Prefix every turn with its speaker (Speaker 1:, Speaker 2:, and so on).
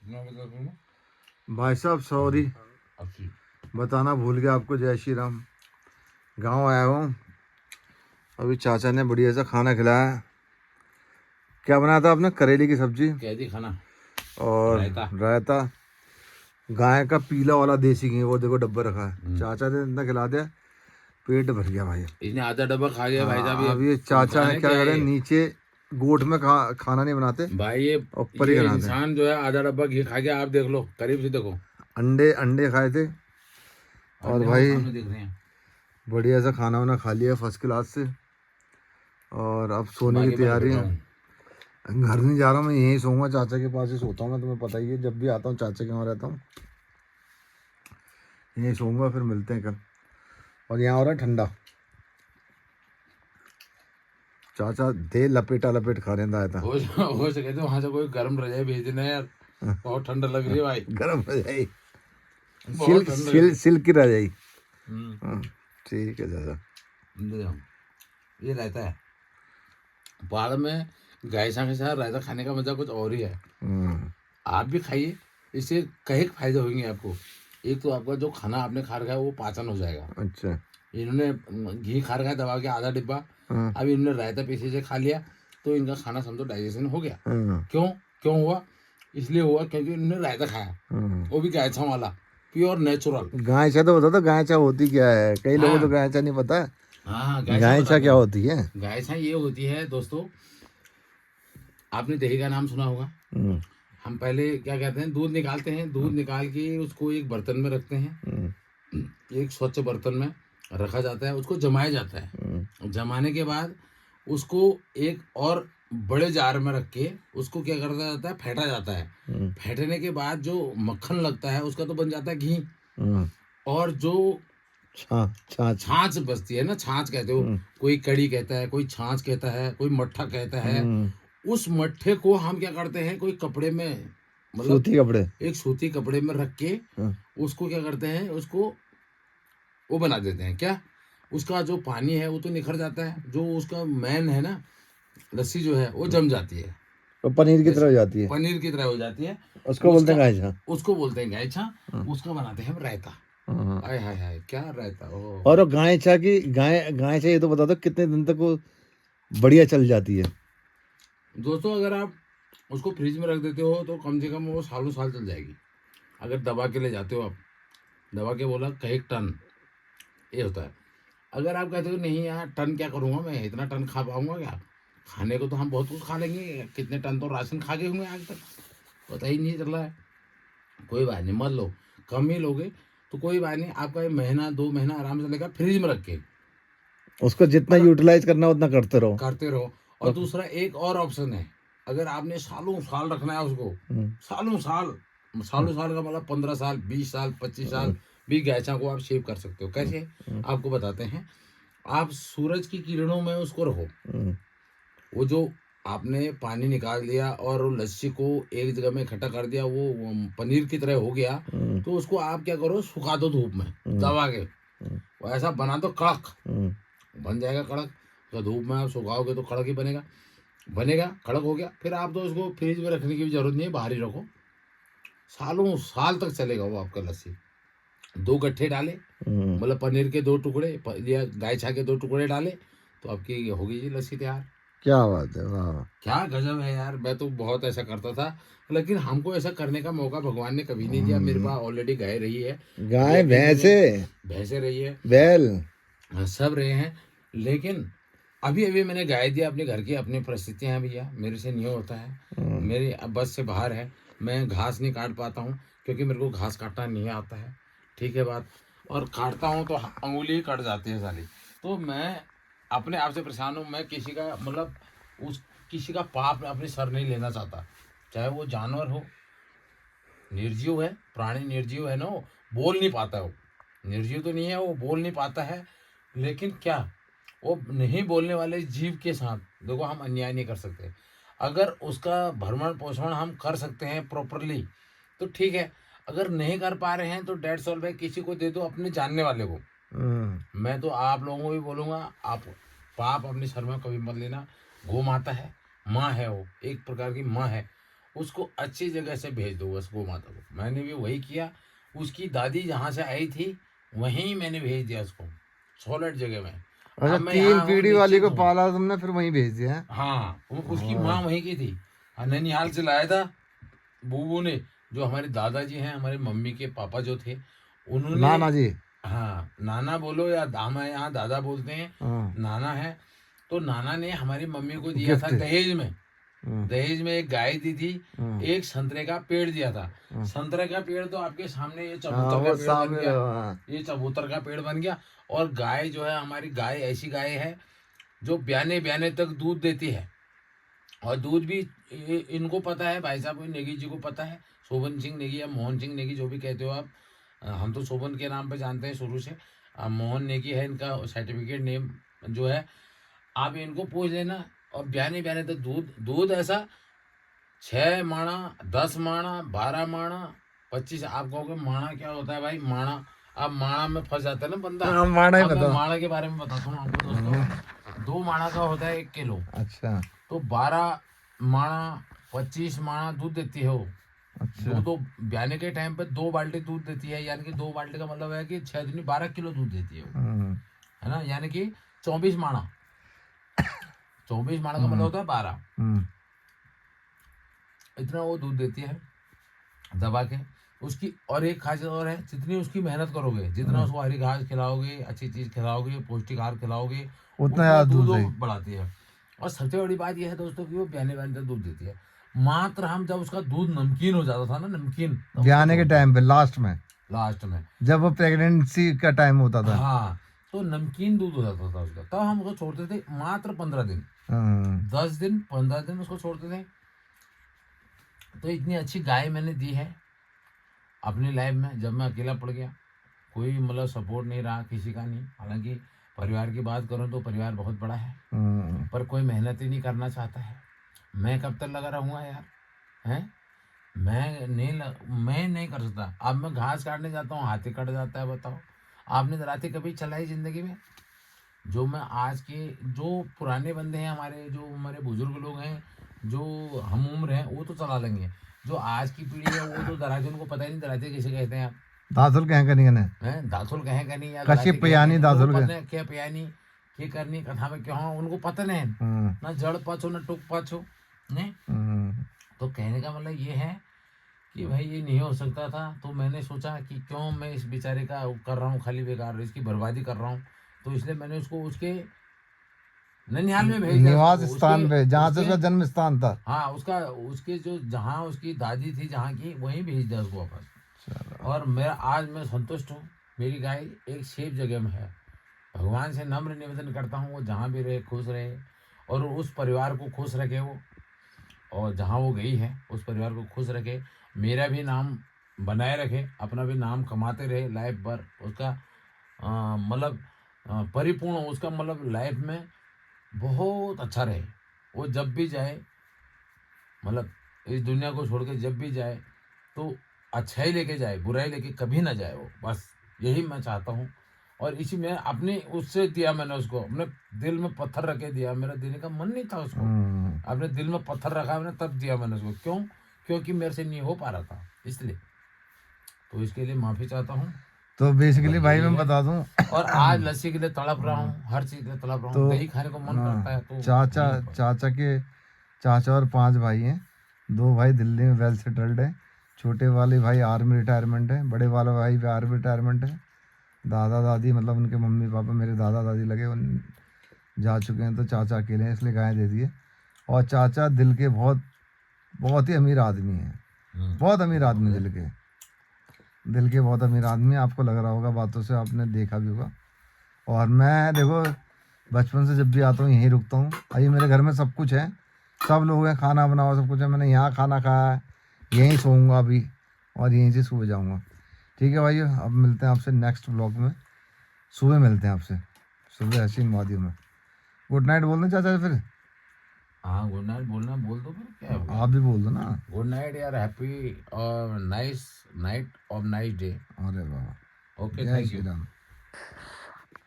Speaker 1: भाई साहब सॉरी, बताना भूल गया आपको। जय श्री राम। गांव आया हूँ, अभी चाचा ने बढ़िया सा खाना खिलाया। क्या बनाया था आपने? करेले की सब्जी,
Speaker 2: कैदी खाना
Speaker 1: और रायता। गाय का पीला वाला देसी घी, वो देखो डब्बा रखा है। चाचा ने इतना खिला दिया, पेट भर गया भाई।
Speaker 2: इसने आधा डब्बा खा गया भाई साहब।
Speaker 1: अब ये चाचा है क्या करें, नीचे गोट में खाना नहीं बनाते
Speaker 2: भाई,
Speaker 1: ऊपर ही
Speaker 2: ये
Speaker 1: बनाते हैं।
Speaker 2: इंसान जो है आधा डब्बा घी खा गया। आप देख लो, करीब से देखो।
Speaker 1: अंडे खाए थे, और भाई
Speaker 2: सामने दिख रहे हैं।
Speaker 1: बढ़िया सा खाना वाना खा लिया फर्स्ट क्लास से, और अब सोने की तैयारी है। घर नहीं जा रहा मैं, यहीं सोऊंगा, चाचा के पास ही सोता हूँ मैं। तुम्हें पता ही है, जब भी आता हूँ चाचा के वहाँ रहता हूँ, यहीं सोऊंगा। फिर मिलते हैं कल। और यहाँ हो रहा है ठंडा। चाचा दे लपेटा लपेट खा रहा था।
Speaker 2: हो सके तो वहाँ से कोई गर्म रजाई भेज देना यार, बहुत ठंडा लग रही है भाई।
Speaker 1: गर्म रजाई,
Speaker 2: बहुत
Speaker 1: सिल्क की रजाई। ठीक है चाचा।
Speaker 2: ये रहता है पहाड़ में, गायसा के साथ रायता खाने का मजा कुछ और ही है। आप भी खाइए, इससे कई फायदे होंगे आपको। एक तो आपका जो खाना आपने खा रखा है वो पाचन हो जाएगा।
Speaker 1: अच्छा,
Speaker 2: इन्होंने घी खा रखा है दबा के आधा डिब्बा, अब इन्होंने रायता पीछे से खा लिया, तो इनका खाना समझो डाइजेशन हो गया। क्यों हुआ? इसलिए हुआ क्योंकि इन्होंने रायता खाया, वो भी गायछा वाला, प्योर नेचुरल।
Speaker 1: गायछा तो बता दो, गायछा होती क्या है? कई लोगों को गायछा नहीं पता।
Speaker 2: हाँ,
Speaker 1: गायछा क्या होती है?
Speaker 2: गायछा ये होती है दोस्तों, आपने दही का नाम सुना होगा। हम पहले क्या कहते हैं, दूध निकालते हैं, दूध निकाल के उसको एक बर्तन में रखते हैं, एक स्वच्छ बर्तन में रखा जाता है, उसको जमाया जाता है। जमाने के बाद उसको एक और बड़े जार में रख के उसको क्या करता जाता है, फेंटा जाता है। फेंटने के बाद जो मक्खन लगता है उसका तो बन जाता है घी, और जो छाछ बचती है ना, छाछ कहते हो, कोई कड़ी कहता है, कोई छाछ कहता है, कोई मट्ठा कहता है। उस मट्ठे को हम क्या करते हैं, कोई कपड़े में, मतलब सूती कपड़े, एक सूती कपड़े में रख के उसको क्या करते हैं, उसको वो बना देते हैं। क्या, उसका जो पानी है वो तो निखर जाता है, जो उसका मैन है ना, लस्सी जो है वो जम जाती है, तो पनीर की तरह हो जाती है। पनीर की तरह हो जाती है, उसको बोलते हैं गायछा। उसको बोलते हैं गायछा। उसका बनाते हैं हम रायता। हाय हाय हाय, क्या रायता।
Speaker 1: और गायछा की गायछा ये तो बता दो कितने दिन तक वो बढ़िया चल जाती है?
Speaker 2: दोस्तों, अगर आप उसको फ्रिज में रख देते हो तो कम से कम वो सालों साल चल जाएगी। अगर दबा के ले जाते हो आप, दबा के बोला कहीं टन, ये होता है। अगर आप कहते हो नहीं यार टन क्या करूँगा मैं, इतना टन खा पाऊंगा क्या? खाने को तो हम बहुत कुछ खा लेंगे, कितने टन तो राशन खा गए होंगे आज तक, पता ही नहीं चल रहा है। कोई बात नहीं, मत लो, कम ही लोगे तो कोई बात नहीं। आपका 1 महीना 2 महीना आराम से लेगा, फ्रिज में रख के
Speaker 1: उसको जितना यूटिलाइज करना उतना करते रहो।
Speaker 2: और दूसरा एक और ऑप्शन है, अगर आपने सालों साल रखना है उसको, सालों साल का मतलब 15 साल 20 साल 25 साल भी गायछा को आप शेव कर सकते हो। कैसे, आपको बताते हैं। आप सूरज की किरणों में उसको रखो, वो जो आपने पानी निकाल दिया और लस्सी को एक जगह में इकट्ठा कर दिया, वो पनीर की तरह हो गया, तो उसको आप क्या करो, सुखा दो धूप में दबा के, वो ऐसा बना दो कड़क, बन जाएगा कड़क। तो धूप में आप सुखाओगे तो कड़क ही बनेगा, कड़क हो गया। फिर आप तो उसको फ्रिज में रखने की भी जरूरत नहीं है, बाहर ही रखो, सालों साल तक चलेगा वो आपका लस्सी। 2 गट्ठे डाले, मतलब पनीर के 2 टुकड़े या गायछा के 2 टुकड़े डाले, तो आपकी होगी जी लस्सी तैयार। क्या बात है, वाह क्या गजब है यार। मैं तो बहुत ऐसा करता था, लेकिन हमको ऐसा करने का मौका भगवान ने कभी नहीं दिया। मेरे पास ऑलरेडी गाय रही है, गाय भैंसे रही है, बैल सब रहे हैं, लेकिन अभी मैंने गाय दिया अपने घर की, अपनी परिस्थितियां हैं भैया, मेरे से नहीं होता है, मेरी बस से बाहर है। मैं घास नहीं काट पाता हूँ क्योंकि मेरे को घास काटना नहीं आता है, ठीक है बात, और काटता हूँ तो अंगुली कट जाती है साली। तो मैं अपने आप से परेशान हूँ। मैं किसी का मतलब किसी का पाप अपने सर नहीं लेना चाहता, चाहे वो जानवर हो, निर्जीव है, प्राणी निर्जीव है ना, वो बोल नहीं पाता, वो निर्जीव तो नहीं है, वो बोल नहीं पाता है, लेकिन क्या, वो नहीं बोलने वाले जीव के साथ देखो हम अन्याय नहीं कर सकते। अगर उसका भरण पोषण हम कर सकते हैं प्रॉपरली तो ठीक है, अगर नहीं कर पा रहे हैं तो ₹150 किसी को दे दो, अपने जानने वाले को। मैं तो आप लोगों को भी बोलूँगा, आप पाप अपने सर में कभी मत लेना। गौ माता है, माँ है, वो एक प्रकार की माँ है, उसको अच्छी जगह से भेज दो बस गौ माता को। मैंने भी वही किया, उसकी दादी जहाँ से आई थी वहीं मैंने भेज दिया उसको, सॉलिड जगह में।
Speaker 1: अच्छा,
Speaker 2: अब मैं
Speaker 1: 3
Speaker 2: यहाँ हूँ,
Speaker 1: पीढ़ी वाली को
Speaker 2: निश्चित हूँ।
Speaker 1: पाला तुमने, फिर वहीं भेज दिया है।
Speaker 2: हाँ, उसकी माँ वहीं की थी। हाँ, नैनिहाल से लाया था बूबू ने, जो हमारे दादाजी हैं, हमारे मम्मी के पापा जो थे, उन्होंने।
Speaker 1: नाना जी।
Speaker 2: हाँ, नाना बोलो या दामा, यहाँ दादा बोलते हैं,
Speaker 1: हाँ,
Speaker 2: नाना है। तो नाना ने हमारी मम्मी को दिया था
Speaker 1: गिफ्ट।
Speaker 2: दहेज में।
Speaker 1: हाँ,
Speaker 2: दहेज में एक गाय दी थी,
Speaker 1: हाँ,
Speaker 2: एक संतरे का पेड़ दिया था।
Speaker 1: हाँ,
Speaker 2: संतरे का पेड़ तो आपके सामने ये
Speaker 1: हाँ,
Speaker 2: चबूतर का
Speaker 1: वो
Speaker 2: पेड़ बन
Speaker 1: सामने
Speaker 2: गया,
Speaker 1: लगा, हाँ।
Speaker 2: ये चबूतर का पेड़ बन गया। और गाय जो है हमारी, गाय ऐसी गाय है जो ब्याने ब्याने तक दूध देती है। और दूध भी इनको पता है, भाई साहब को, नेगी जी को पता है, शोभन सिंह नेगी या मोहन सिंह नेगी, जो भी कहते हो आप। हम तो शोभन के नाम पे जानते हैं शुरू से। मोहन नेगी है इनका सर्टिफिकेट नेम जो है। आप इनको पूछ लेना। और ब्याने ब्याने तक दूध, दूध ऐसा 6 माणा, 10 माणा, 12 माणा, 25। आप कहोगे माणा क्या होता है भाई? माणा, अब माणा में फंस जाता है ना बंदा।
Speaker 1: हाँ, माना ही
Speaker 2: अब मैं
Speaker 1: बताओ।
Speaker 2: माणा के बारे में बताता हूँ आपको दोस्तों। 2 माणा का होता है 1 किलो।
Speaker 1: अच्छा,
Speaker 2: तो 12 माणा, 25 माणा दूध देती है वो।
Speaker 1: अच्छा।
Speaker 2: दो ब्याने के टाइम पे 2 बाल्टी दूध देती है, यानी कि 2 बाल्टी का मतलब है कि 6 दूनी 12 किलो दूध देती है वो,
Speaker 1: हम्म,
Speaker 2: है ना। यानी कि 24 माणा, 24 माणा का मतलब
Speaker 1: हम्म,
Speaker 2: होता है 12।
Speaker 1: हम्म,
Speaker 2: इतना वो दूध देती है दबा के। उसकी और एक खासियत और है, जितनी उसकी मेहनत करोगे, जितना उसको हरी घास खिलाओगे, अच्छी चीज खिलाओगे, पौष्टिक आहार खिलाओगे,
Speaker 1: उतना
Speaker 2: उतना
Speaker 1: ज्यादा
Speaker 2: दूध
Speaker 1: दूध
Speaker 2: वो
Speaker 1: है।
Speaker 2: बढ़ाती है। और सबसे बड़ी बात यह है दोस्तों कि वो ब्याने ब्याने तक दूध देती है। मात्र हम जब उसका दूध नमकीन हो जाता था ना, नमकीन, तब उसको
Speaker 1: ब्याने के
Speaker 2: छोड़ते
Speaker 1: टाइम पे लास्ट में,
Speaker 2: लास्ट में।
Speaker 1: जब वो प्रेगनेंसी का टाइम होता था।
Speaker 2: हाँ, तो नमकीन दूध हो जाता था उसका, तब हम उसको छोड़ते थे मात्र 15 दिन,
Speaker 1: हाँ,
Speaker 2: 10 दिन, 15 दिन उसको छोड़ते थे। तो इतनी अच्छी गाय मैंने दी है अपनी लाइफ में। जब मैं अकेला पड़ गया, कोई मतलब सपोर्ट नहीं रहा किसी का नहीं। हालांकि परिवार की बात करूं तो परिवार बहुत बड़ा है,
Speaker 1: हाँ,
Speaker 2: पर कोई मेहनत ही नहीं करना चाहता है। मैं कब तक लगा रहूँगा यार, हैं? मैं नहीं कर सकता। अब मैं घास काटने जाता हूँ, हाथी कट जाता है, बताओ। आपने रातें कभी चलाई जिंदगी में? जो मैं आज के, जो पुराने बंदे हैं हमारे, जो हमारे बुजुर्ग लोग हैं, जो हम उम्र हैं, वो तो चला लेंगे। जो आज की पीढ़ी है वो तो दराती, उनको पता ही नहीं दराती किसे कहते हैं आप,
Speaker 1: दासुल कहें करेंगे ने।
Speaker 2: हैं? दाथुल कहें का नहीं या
Speaker 1: कशी
Speaker 2: दराती कहें का
Speaker 1: पियानी
Speaker 2: नहीं, उनको
Speaker 1: दासुल के।
Speaker 2: पता है क्या पियानी, क्या करनी, कथा में क्या हो, उनको पता नहीं।
Speaker 1: हाँ,
Speaker 2: ना जड़ पाछो ना टुक पाछो, नहीं।
Speaker 1: हाँ,
Speaker 2: तो कहने का मतलब ये है कि भाई ये नहीं हो सकता था। तो मैंने सोचा कि क्यों मैं इस बेचारे का वो कर रहा हूँ, खाली बेकार इसकी बर्बादी कर रहा हूँ। तो इसलिए मैंने उसको उसके ननिहाल में भेज दिया
Speaker 1: निवास
Speaker 2: उसको,
Speaker 1: स्थान पे
Speaker 2: उसके
Speaker 1: जहाँ से
Speaker 2: उसके
Speaker 1: उसका जन्म स्थान था।
Speaker 2: हाँ, उसका, उसके जो जहाँ उसकी दादी थी जहाँ की, वहीं भेज दिया उसको वापस।
Speaker 1: चलो।
Speaker 2: और मेरा आज मैं संतुष्ट हूँ। मेरी गाय एक सेफ जगह में है। भगवान से नम्र निवेदन करता हूँ वो जहाँ भी रहे खुश रहे, और उस परिवार को खुश रखे वो, और जहाँ वो गई है उस परिवार को खुश रखे, मेरा भी नाम बनाए रखे, अपना भी नाम कमाते रहे लाइफ भर। उसका मतलब परिपूर्ण हो, उसका मतलब लाइफ में बहुत अच्छा रहे। वो जब भी जाए, मतलब इस दुनिया को छोड़ के जब भी जाए, तो अच्छा ही लेके जाए, बुराई लेके कभी ना जाए वो, बस यही मैं चाहता हूँ। और इसी में अपनी उससे दिया मैंने उसको, अपने दिल में पत्थर रख के दिया। मेरा देने का मन नहीं था उसको,
Speaker 1: हाँ,
Speaker 2: अपने दिल में पत्थर रखा मैंने, तब दिया मैंने उसको। क्यों? क्योंकि मेरे से नहीं हो पा रहा था, इसलिए। तो इसके लिए माफ़ी चाहता हूँ।
Speaker 1: तो
Speaker 2: बस
Speaker 1: बेसिकली भाई
Speaker 2: यही
Speaker 1: मैं
Speaker 2: है।
Speaker 1: बता दूं।
Speaker 2: और आज लस्सी के लिए तड़प रहा हूँ, हर चीज़ के लिए तड़प रहा
Speaker 1: तो
Speaker 2: हूँ। दही खाने को मन करता है तो
Speaker 1: चाचा
Speaker 2: नहीं हो पाता।
Speaker 1: चाचा के चाचा और 5 भाई हैं। 2 भाई दिल्ली में वेल सेटल्ड है। छोटे वाले भाई आर्मी रिटायरमेंट है, बड़े वाला भाई भी आर्मी रिटायरमेंट है। दादा दादी मतलब उनके मम्मी पापा, मेरे दादा दादी लगे उन जा चुके हैं। तो चाचा अकेले हैं, इसलिए गाय दे दिए। और चाचा दिल के बहुत ही अमीर आदमी हैं। बहुत अमीर आदमी, दिल के बहुत अमीर आदमी। आपको लग रहा होगा बातों से, आपने देखा भी होगा। और मैं देखो बचपन से जब भी आता हूँ यहीं रुकता हूँ। अभी मेरे घर में सब कुछ है, सब लोग हैं, खाना बनाओ, सब कुछ है। मैंने यहाँ खाना खाया है, यहीं सोऊंगा अभी, और यहीं से सुबह जाऊँगा। ठीक है भाई, अब मिलते हैं आपसे नेक्स्ट ब्लॉग में। सुबह मिलते हैं आपसे, सुबह हसीन वादियों में। गुड नाइट बोल दें चाचा फिर।
Speaker 2: हाँ, गुड नाइट बोलना, बोल दो, फिर क्या हो गया।
Speaker 1: आप भी बोल दो ना।
Speaker 2: गुड नाइट यार, हैप्पी और नाइस नाइट और नाइस डे।
Speaker 1: अरे बाबा,
Speaker 2: ओके,
Speaker 1: जय
Speaker 2: थैंक
Speaker 1: श्री
Speaker 2: यू।
Speaker 1: राम।